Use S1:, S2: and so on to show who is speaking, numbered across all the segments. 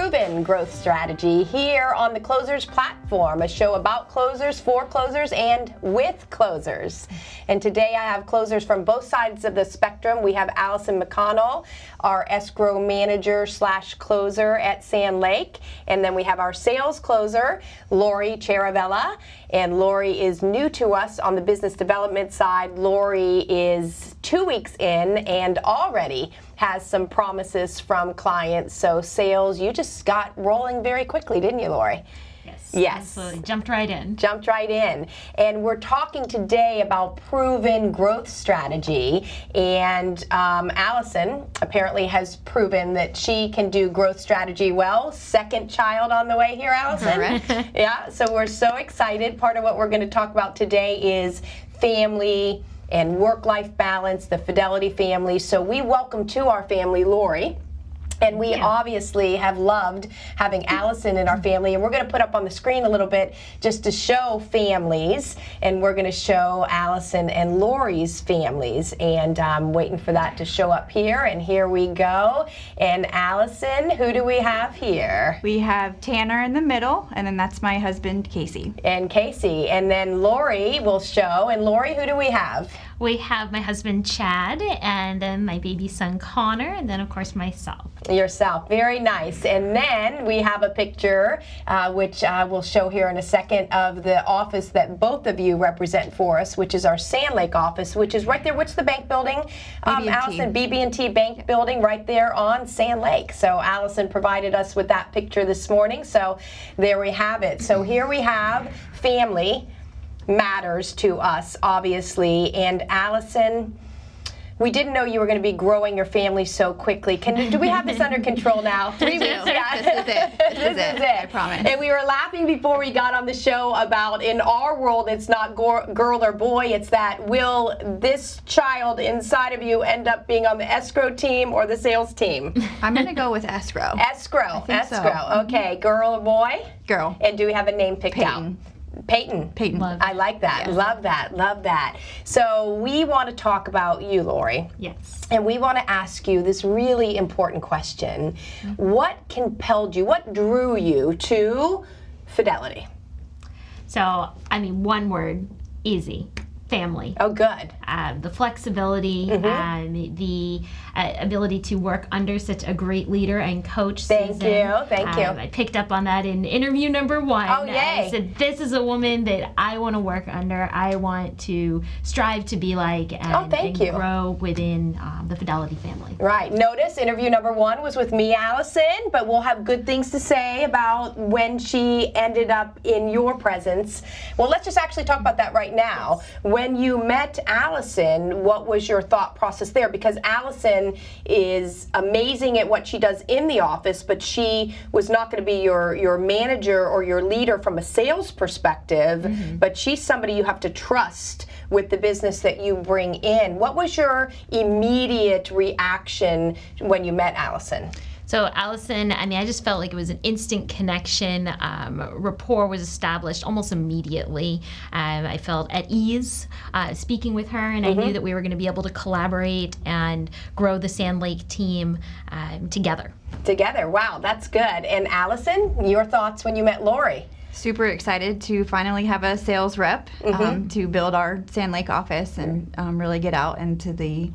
S1: Proven Growth Strategy here on the Closers platform, a show about closers, for closers, and with closers. And today I have closers from both sides of the spectrum. We have Allyson McConnell, our escrow manager / closer at Sand Lake. And then we have our sales closer, Lori Ciaravella. And Lori is new to us on the business development side. Lori is 2 weeks in and already has some promises from clients. So sales, you just got rolling very quickly, didn't you, Lori? Yes.
S2: Absolutely. Jumped right in. And we're talking today about proven growth strategy. And Allyson apparently has proven that she can do growth strategy well. Second child on the way here, Allyson.
S3: Correct.
S1: Yeah, so we're so excited. Part of what we're going to talk about today is family and work-life balance, the Fidelity family. So we welcome to our family Lori. And we obviously have loved having Allyson in our family. And we're going to put up on the screen a little bit just to show families. And we're going to show Allyson and Lori's families. And I'm waiting for that to show up here. And here we go. And Allyson, who do we have here?
S3: We have Tanner in the middle, and then that's my husband, Casey.
S1: And Casey. And then Lori will show. And Lori, who do we have?
S2: We have my husband, Chad, and then my baby son, Connor, and then, of course, myself.
S1: Yourself. Very nice. And then we have a picture, which we'll show here in a second, of the office that both of you represent for us, which is our Sand Lake office, which is right there. What's the bank building? Allyson, BB&T Bank Building right there on Sand Lake. So Allyson provided us with that picture this morning. So there we have it. So here we have family matters to us, obviously. And Allyson, we didn't know you were going to be growing your family so quickly. Do we have this under control now? 3 weeks?
S3: Yeah. This is it. This is it. I promise.
S1: And we were laughing before we got on the show about, in our world, it's not girl or boy. It's that, will this child inside of you end up being on the escrow team or the sales team?
S3: I'm going to go with escrow.
S1: Escrow.
S3: So.
S1: Okay. Girl or boy?
S3: Girl.
S1: And do we have a name picked out? Peyton. I like that.
S3: Yes.
S1: Love that. So we want to talk about you, Lori.
S2: Yes.
S1: And we want to ask you this really important question. What compelled you, what drew you to Fidelity?
S2: So, one word, easy. Family.
S1: Oh, good.
S2: The flexibility, the ability to work under such a great leader and coach,
S1: Thank
S2: Susan.
S1: you.
S2: I picked up on that in interview number 1.
S1: Oh, yay.
S2: I said, this is a woman that I want to work under. I want to strive to be like and grow within the Fidelity family.
S1: Right. Notice interview number 1 was with me, Allyson, but we'll have good things to say about when she ended up in your presence. Well, let's just actually talk about that right now. When you met Allyson, what was your thought process there? Because Allyson is amazing at what she does in the office, but she was not going to be your manager or your leader from a sales perspective, but she's somebody you have to trust with the business that you bring in. What was your immediate reaction when you met Allyson?
S2: So Allyson, I just felt like it was an instant connection. Rapport was established almost immediately. I felt at ease speaking with her, and I knew that we were going to be able to collaborate and grow the Sand Lake team together.
S1: Wow, that's good. And Allyson, your thoughts when you met Lori?
S3: Super excited to finally have a sales rep to build our Sand Lake office and really get out into the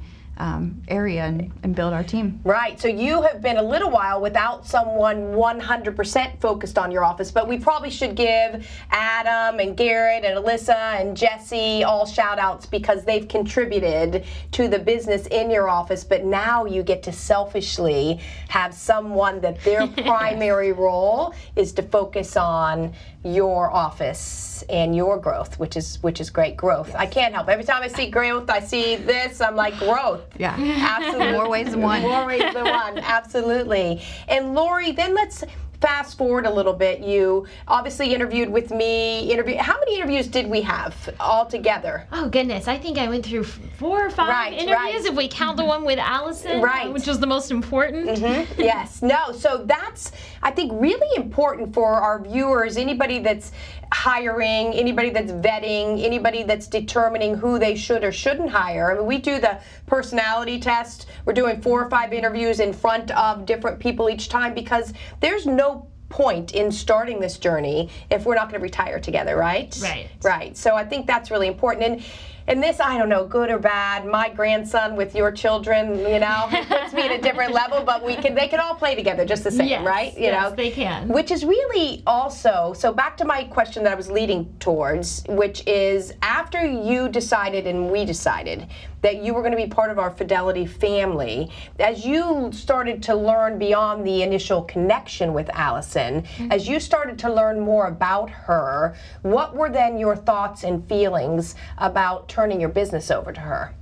S3: area and build our team.
S1: Right, so you have been a little while without someone 100% focused on your office, but we probably should give Adam and Garrett and Alyssa and Jesse all shout outs because they've contributed to the business in your office, but now you get to selfishly have someone that their primary role is to focus on your office and your growth, which is great growth. I can't help. Every time I see growth, I see this, I'm like, growth.
S3: Yeah.
S1: Absolutely.
S3: More ways than one.
S1: More ways than one. Absolutely. And Lori, then let's fast forward a little bit. You obviously interviewed with me. How many interviews did we have all together?
S2: Oh goodness, I think I went through 4 or 5 interviews if we count the one with Allyson, which was the most important.
S1: Yes. No. So that's, I think, really important for our viewers. Anybody that's hiring, anybody that's vetting, anybody that's determining who they should or shouldn't hire. I mean, we do the personality test. We're doing 4 or 5 interviews in front of different people each time, because there's no point in starting this journey if we're not going to retire together, right? Right. So I think that's really important. And this, I don't know, good or bad, my grandson with your children, puts me at a different level, but they can all play together just the same, right?
S2: Yes, they can.
S1: Which is really also, so back to my question that I was leading towards, which is after you decided and we decided that you were going to be part of our Fidelity family, as you started to learn beyond the initial connection with Allyson, as you started to learn more about her, what were then your thoughts and feelings about turning your business over to her?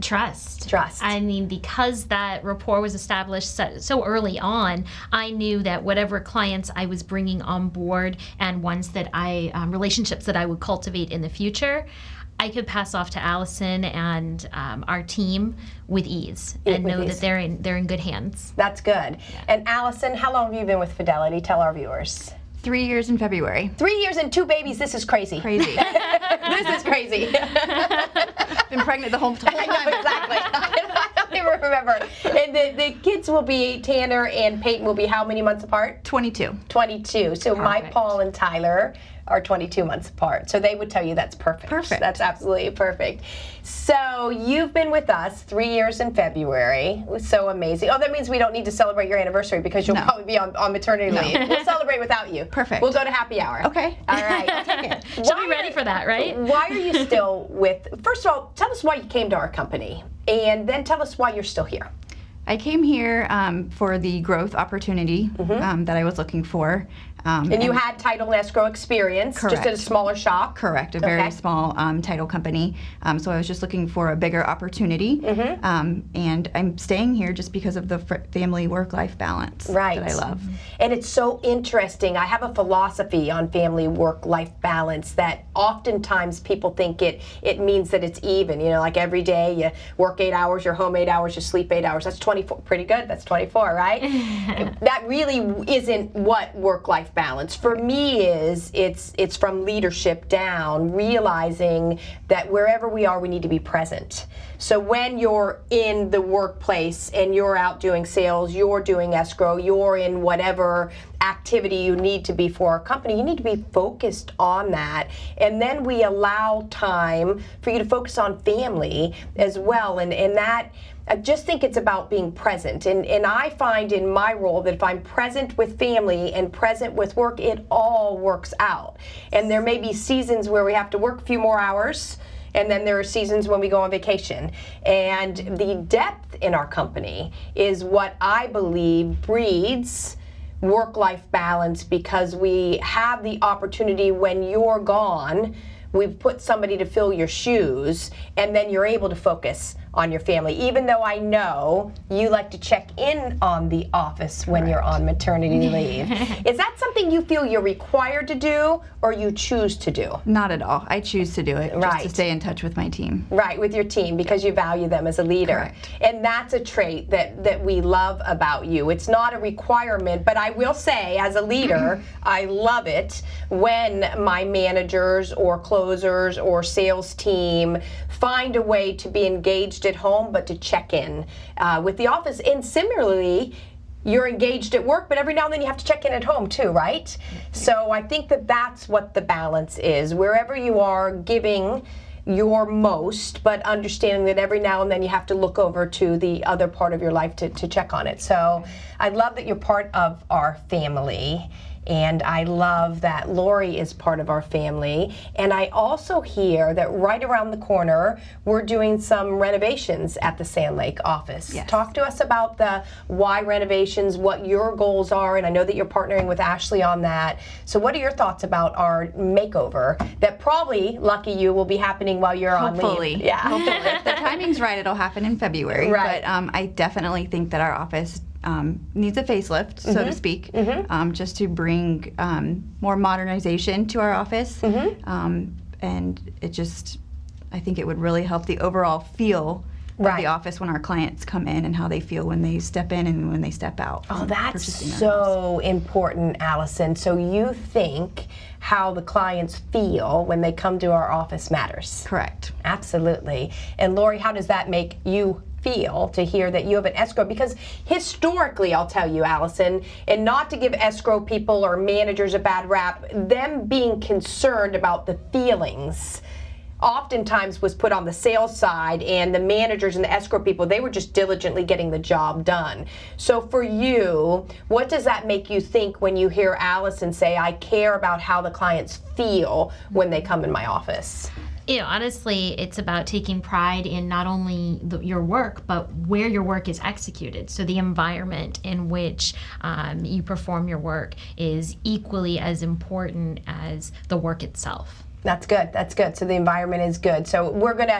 S2: Trust.
S1: I
S2: mean, because that rapport was established so early on, I knew that whatever clients I was bringing on board and ones that relationships that I would cultivate in the future, I could pass off to Allyson and our team with ease and know that they're in good hands.
S1: That's good. Yeah. And Allyson, how long have you been with Fidelity? Tell our viewers.
S3: 3 years in February.
S1: 3 years and 2 babies. This is crazy. This is crazy.
S3: Been pregnant the whole time.
S1: I know, exactly. I don't even remember. And the kids will be, Tanner and Peyton will be how many months apart?
S3: 22.
S1: 22. So my Paul and Tyler are 22 months apart. So they would tell you that's perfect. That's absolutely perfect. So you've been with us 3 years in February. It was so amazing. Oh, that means we don't need to celebrate your anniversary because you'll probably be on maternity leave. We'll celebrate without you.
S3: Perfect.
S1: We'll go to happy hour.
S3: Okay.
S1: All right.
S2: She'll be ready for that, right?
S1: Why are you still with, first of all, tell us why you came to our company, and then tell us why you're still here.
S3: I came here for the growth opportunity that I was looking for.
S1: And you had title and escrow experience, just at a smaller shop?
S3: Correct, a very small title company. So I was just looking for a bigger opportunity. And I'm staying here just because of the family work-life balance that I love.
S1: And it's so interesting. I have a philosophy on family work-life balance that oftentimes people think it means that it's even. Like every day you work 8 hours, you're home 8 hours, you sleep 8 hours. That's 24. Pretty good. That's 24, right? That really isn't what work-life balance for me is. It's from leadership down, realizing that wherever we are, we need to be present. So when you're in the workplace and you're out doing sales, you're doing escrow, you're in whatever activity you need to be for our company, you need to be focused on that. And then we allow time for you to focus on family as well. And that, I just think it's about being present. And I find in my role that if I'm present with family and present with work, it all works out. And there may be seasons where we have to work a few more hours, and then there are seasons when we go on vacation. And the depth in our company is what I believe breeds work-life balance, because we have the opportunity when you're gone, we've put somebody to fill your shoes, and then you're able to focus on your family. Even though I know you like to check in on the office when you're on maternity leave. Is that something you feel you're required to do, or you choose to do?
S3: Not at all. I choose to do it just to stay in touch with my team.
S1: Right, with your team, because you value them as a leader.
S3: Correct.
S1: And that's a trait that we love about you. It's not a requirement, but I will say, as a leader, I love it when my managers or closers or sales team find a way to be engaged at home, but to check in with the office. And similarly, you're engaged at work, but every now and then you have to check in at home too, right? So I think that that's what the balance is. Wherever you are, giving your most, but understanding that every now and then you have to look over to the other part of your life to check on it. So I love that you're part of our family. And I love that Lori is part of our family. And I also hear that right around the corner, we're doing some renovations at the Sand Lake office.
S3: Yes.
S1: Talk to us about the why renovations, what your goals are, and I know that you're partnering with Ashley on that. So what are your thoughts about our makeover that probably, lucky you, will be happening while you're on leave?
S3: Yeah. Hopefully. If the timing's right, it'll happen in February.
S1: Right.
S3: But I definitely think that our office needs a facelift, so to speak, just to bring more modernization to our office. And it just, I think it would really help the overall feel of the office when our clients come in and how they feel when they step in and when they step out.
S1: Oh, that's so important, Allyson. So you think how the clients feel when they come to our office matters.
S3: Correct.
S1: Absolutely. And Lori, how does that make you feel to hear that you have an escrow? Because historically, I'll tell you, Allyson, and not to give escrow people or managers a bad rap, them being concerned about the feelings oftentimes was put on the sales side, and the managers and the escrow people, they were just diligently getting the job done. So for you, what does that make you think when you hear Allyson say, I care about how the clients feel when they come in my office?
S2: You know, honestly, it's about taking pride in not only your work, but where your work is executed. So the environment in which you perform your work is equally as important as the work itself.
S1: That's good. That's good. So the environment is good. So we're going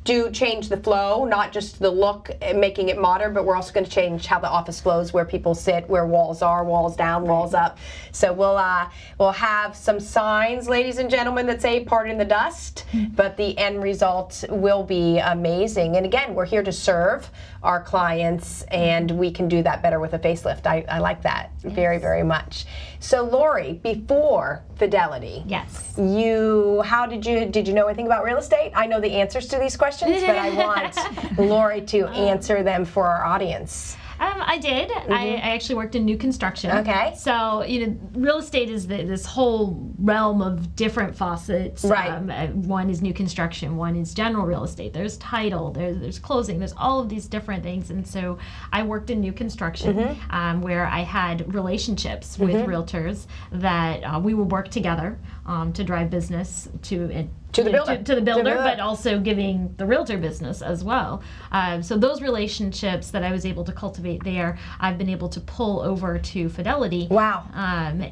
S1: to change the flow, not just the look, making it modern, but we're also going to change how the office flows, where people sit, where walls are, walls down, walls up. So we'll have some signs, ladies and gentlemen, that say "Pardon the dust," but the end result will be amazing. And again, we're here to serve our clients, and we can do that better with a facelift. I like that very, very much. So Lori, before Fidelity,
S2: yes,
S1: did you know anything about real estate? I know the answers to these questions, but I want Lori to answer them for our audience.
S2: I did. I actually worked in new construction.
S1: Okay.
S2: So, you know, real estate is this whole realm of different faucets.
S1: Right.
S2: One is new construction. One is general real estate. There's title. There's closing. There's all of these different things. And so I worked in new construction where I had relationships with realtors that we would work together to drive business to the builder, but also giving the realtor business as well. So those relationships that I was able to cultivate there, I've been able to pull over to Fidelity.
S1: Wow.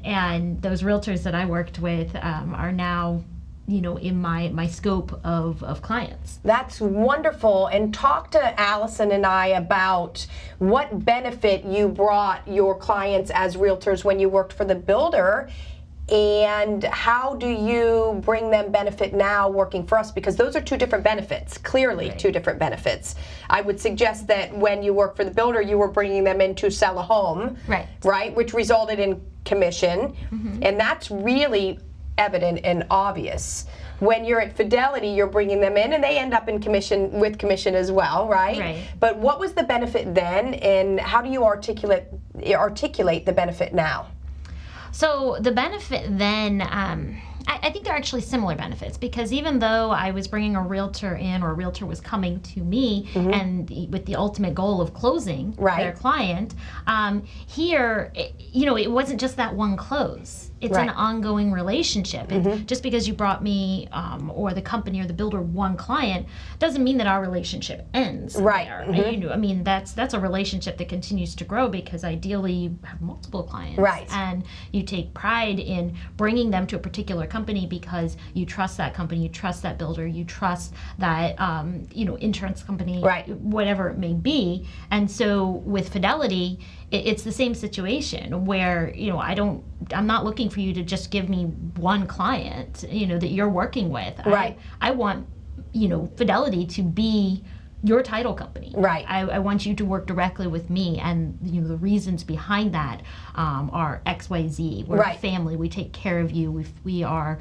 S2: And those realtors that I worked with are now, you know, in my scope of clients.
S1: That's wonderful. And talk to Allyson and I about what benefit you brought your clients as realtors when you worked for the builder. And how do you bring them benefit now working for us? Because those are two different benefits, clearly two different benefits. I would suggest that when you work for the builder, you were bringing them in to sell a home, right? Which resulted in commission. And that's really evident and obvious. When you're at Fidelity, you're bringing them in and they end up in with commission as well, right? But what was the benefit then, and how do you articulate the benefit now?
S2: So the benefit then, I think they're actually similar benefits, because even though I was bringing a realtor in, or a realtor was coming to me and with the ultimate goal of closing their client, here, you know, it wasn't just that one close. It's an ongoing relationship. And just because you brought me or the company or the builder one client doesn't mean that our relationship ends there. You know, I mean, that's a relationship that continues to grow, because ideally you have multiple clients. And you take pride in bringing them to a particular company because you trust that company, you trust that builder, you trust that you know, insurance company, whatever it may be. And so with Fidelity, it's the same situation where, you know, I'm not looking for you to just give me one client, you know, that you're working with. I want, you know, Fidelity to be your title company. I want you to work directly with me, and you know, the reasons behind that are XYZ. We're a family. We take care of you. We are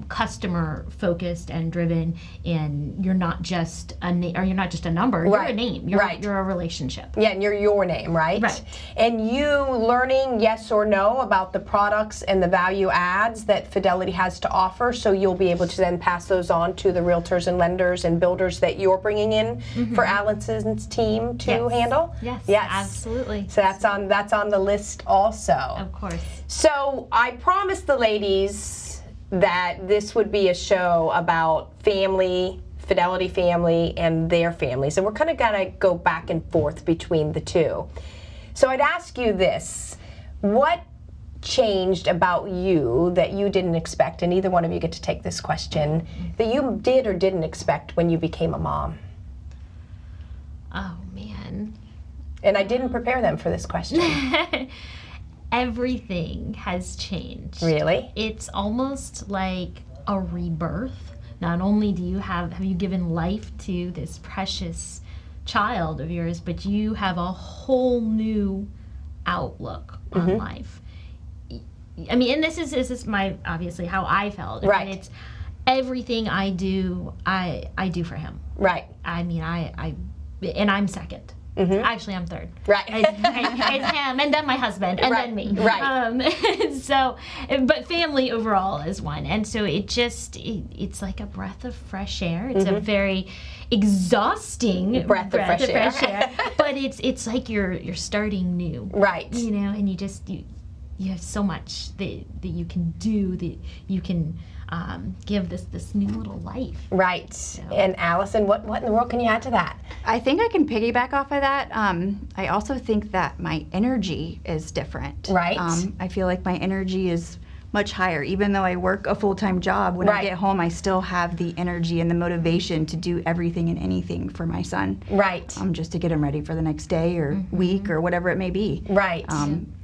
S2: customer focused and driven. And you're not just a you're not just a number. You're a name. You're a relationship.
S1: Yeah, and you're your name, right? And you learning yes or no about the products and the value adds that Fidelity has to offer, so you'll be able to then pass those on to the realtors and lenders and builders that you're bringing in for Allyson's team to handle?
S2: Yes, absolutely.
S1: So that's on the list also.
S2: Of course.
S1: So I promised the ladies that this would be a show about family, Fidelity family, and their families. And we're kind of going to go back and forth between the two. So I'd ask you this. What changed about you that you didn't expect, and either one of you get to take this question, that you did or didn't expect when you became a mom?
S2: Oh, man.
S1: And I didn't prepare them for this question.
S2: Everything has changed.
S1: Really?
S2: It's almost like a rebirth. Not only do you have you given life to this precious child of yours, but you have a whole new outlook on life. I mean, and this is my, obviously, how I felt.
S1: Right.
S2: And it's everything I do, I do for him.
S1: Right.
S2: I mean, and I'm second. Actually, I'm third.
S1: Right.
S2: It's him, and then my husband, and then me.
S1: Right.
S2: So, but family overall is one, and so it's like a breath of fresh air. It's a very exhausting
S1: breath of fresh air.
S2: But it's like you're starting new.
S1: Right.
S2: You know, and you have so much that you can do, that you can give this new little life.
S1: Right. So. And Allyson, what in the world can you add to that?
S3: I think I can piggyback off of that. I also think that my energy is different.
S1: Right.
S3: I feel like my energy is much higher. Even though I work a full-time job, when I get home, I still have the energy and the motivation to do everything and anything for my son.
S1: Right.
S3: Just to get him ready for the next day or week or whatever it may be.
S1: Right.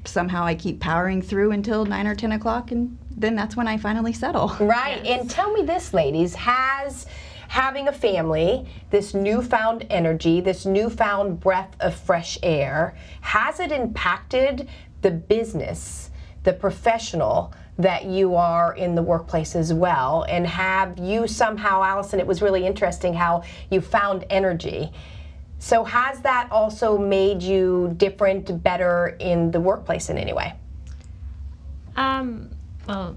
S3: Somehow I keep powering through until 9 or 10 o'clock, and then that's when I finally settle.
S1: Right.
S2: Yes.
S1: And tell me this, ladies, has having a family, this newfound energy, this newfound breath of fresh air, has it impacted the business, the professional that you are in the workplace as well? And have you somehow, Allyson, it was really interesting how you found energy. So has that also made you different, better in the workplace in any way?
S2: Well,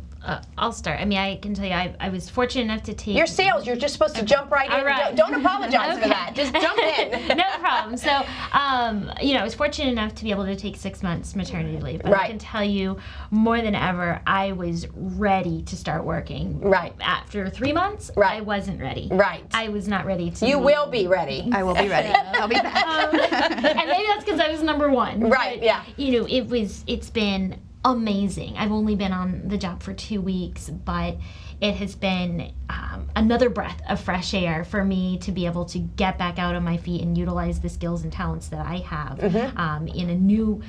S2: I'll start. I mean, I can tell you, I was fortunate enough to take...
S1: You're sales. You're just supposed to jump right in.
S2: Right.
S1: Don't apologize for that. Just jump in.
S2: No problem. So, I was fortunate enough to be able to take 6 months maternity leave. But I can tell you, more than ever, I was ready to start working.
S1: Right.
S2: After 3 months, I wasn't ready.
S1: Right.
S2: I was not ready to...
S1: You will be ready.
S3: I will be ready. I'll be back.
S2: And maybe that's because I was number one.
S1: Right,
S2: but,
S1: yeah.
S2: It's been amazing. I've only been on the job for 2 weeks, but it has been another breath of fresh air for me to be able to get back out on my feet and utilize the skills and talents that I have in a new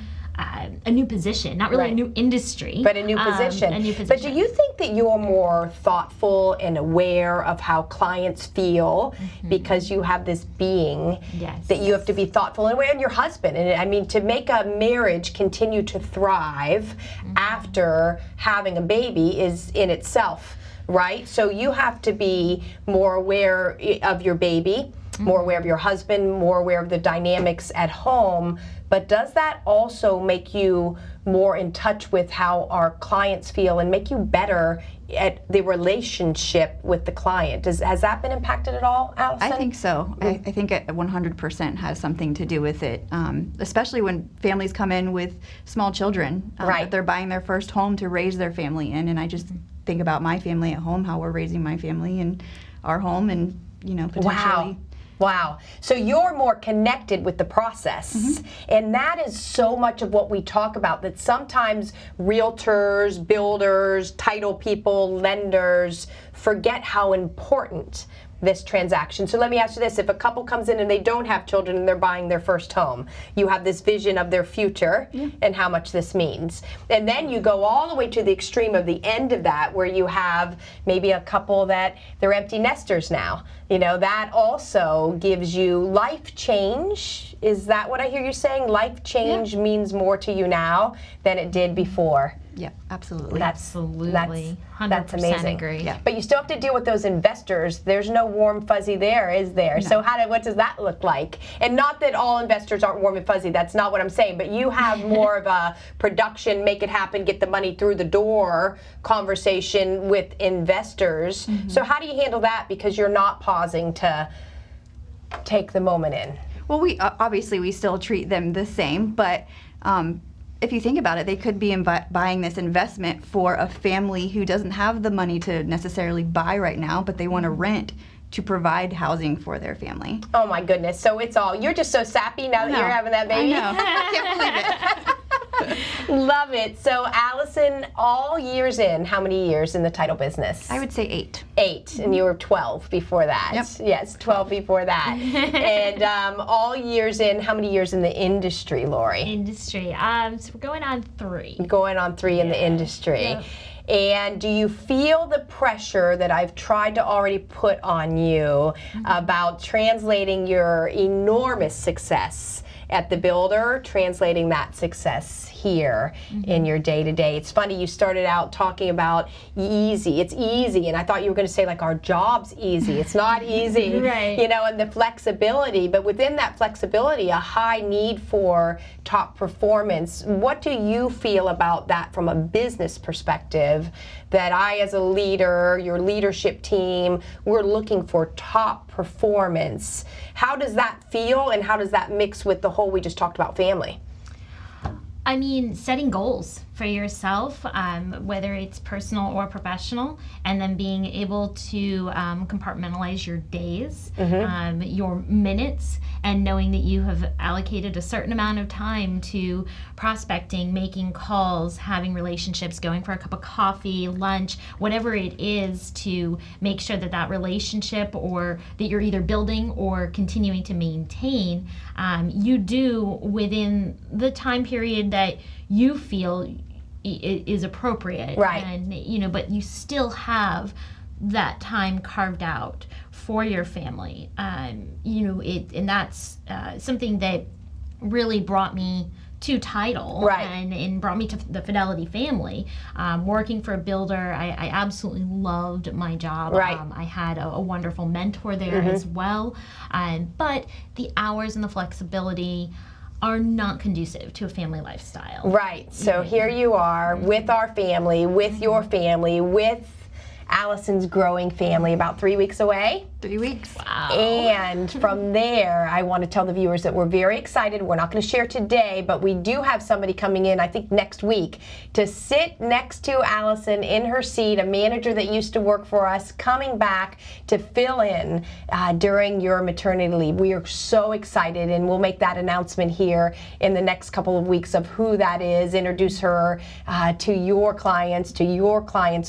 S2: position, not really a new industry,
S1: but a new position. But do you think that you're more thoughtful and aware of how clients feel because you have this being that you have to be thoughtful in, and your husband? And I mean, to make a marriage continue to thrive after having a baby is in itself, right? So you have to be more aware of your baby, more aware of your husband, more aware of the dynamics at home. But does that also make you more in touch with how our clients feel and make you better at the relationship with the client? Has that been impacted at all, Allyson?
S3: I think so. I think it 100% has something to do with it, especially when families come in with small children. That they're buying their first home to raise their family in. And I just think about my family at home, how we're raising my family in our home, and, potentially...
S1: Wow. So you're more connected with the process. And that is so much of what we talk about, that sometimes realtors, builders, title people, lenders forget how important this transaction. So let me ask you this. If a couple comes in and they don't have children and they're buying their first home, you have this vision of their future and how much this means. And then you go all the way to the extreme of the end of that, where you have maybe a couple that they're empty nesters now. That also gives you life change. Is that what I hear you saying? Life change means more to you now than it did before.
S3: Yeah, absolutely.
S2: Absolutely. 100%
S1: That's amazing.
S2: agree.
S3: Yeah.
S1: But you still have to deal with those investors. There's no warm fuzzy there, is there? No. So what does that look like? And not that all investors aren't warm and fuzzy. That's not what I'm saying. But you have more of a production, make it happen, get the money through the door conversation with investors. So how do you handle that? Because you're not pausing to take the moment in.
S3: Well, we obviously we still treat them the same, but if you think about it, they could be buying this investment for a family who doesn't have the money to necessarily buy right now, but they want to rent to provide housing for their family.
S1: Oh my goodness. So you're just so sappy now that you're having that baby.
S3: I know. I can't believe it.
S1: Love it. So Allyson, all years in, how many years in the title business?
S3: I would say 8.
S1: 8, and you were 12 before that.
S3: Yep.
S1: Yes, 12 before that. And all years in, how many years in the industry, Lori?
S2: Industry. So we're going on 3.
S1: Going on 3 in the industry.
S2: Yep.
S1: And do you feel the pressure that I've tried to already put on you about translating your enormous success at the builder, translating that success here in your day-to-day? It's funny, you started out talking about easy. It's easy, and I thought you were going to say like our job's easy. It's not easy,
S2: Right.
S1: you know, and the flexibility, but within that flexibility, a high need for top performance. What do you feel about that from a business perspective, that I as a leader, your leadership team, we're looking for top performance? How does that feel, and how does that mix with the whole we just talked about family?
S2: I mean, setting goals for yourself, whether it's personal or professional, and then being able to compartmentalize your days, your minutes, and knowing that you have allocated a certain amount of time to prospecting, making calls, having relationships, going for a cup of coffee, lunch, whatever it is, to make sure that that relationship, or that you're either building or continuing to maintain, you do within the time period that you feel is appropriate.
S1: Right.
S2: And, you know, but you still have that time carved out for your family. You know, and that's something that really brought me to title,
S1: right,
S2: and brought me to the Fidelity family. Working for a builder, I absolutely loved my job.
S1: Right.
S2: I had a wonderful mentor there as well. But the hours and the flexibility are not conducive to a family lifestyle.
S1: Right. So here you are with our family, with your family, with Allyson's growing family, about 3 weeks away.
S3: 3 weeks.
S2: Wow.
S1: And from there, I want to tell the viewers that we're very excited. We're not going to share today, but we do have somebody coming in, I think next week, to sit next to Allyson in her seat, a manager that used to work for us, coming back to fill in during your maternity leave. We are so excited, and we'll make that announcement here in the next couple of weeks of who that is, introduce her to your clients,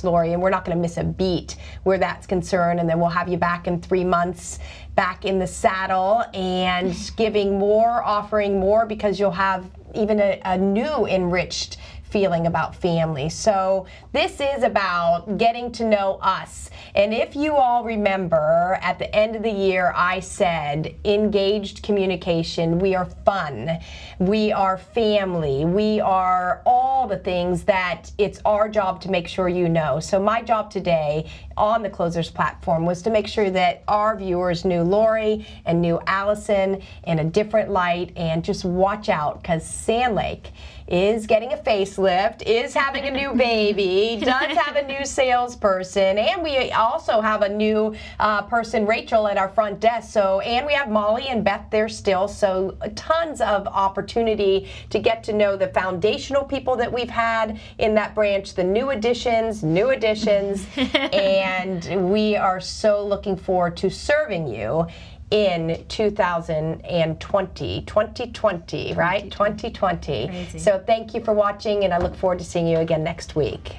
S1: Lori, and we're not going to miss a beat where that's concerned, and then we'll have you back in 3 months, back in the saddle, and giving more, offering more, because you'll have even a new enriched feeling about family. So this is about getting to know us. And if you all remember, at the end of the year, I said engaged communication. We are fun. We are family. We are all the things that it's our job to make sure you know. So my job today on the Closers platform was to make sure that our viewers knew Lori and knew Allyson in a different light, and just watch out, because Sand Lake is getting a facelift, is having a new baby, does have a new salesperson, and we also have a new person, Rachel, at our front desk. So, and we have Molly and Beth there still. So tons of opportunity to get to know the foundational people that we've had in that branch, the new additions, and we are so looking forward to serving you in 2020, right? 2020.
S2: Crazy.
S1: So thank you for watching, and I look forward to seeing you again next week.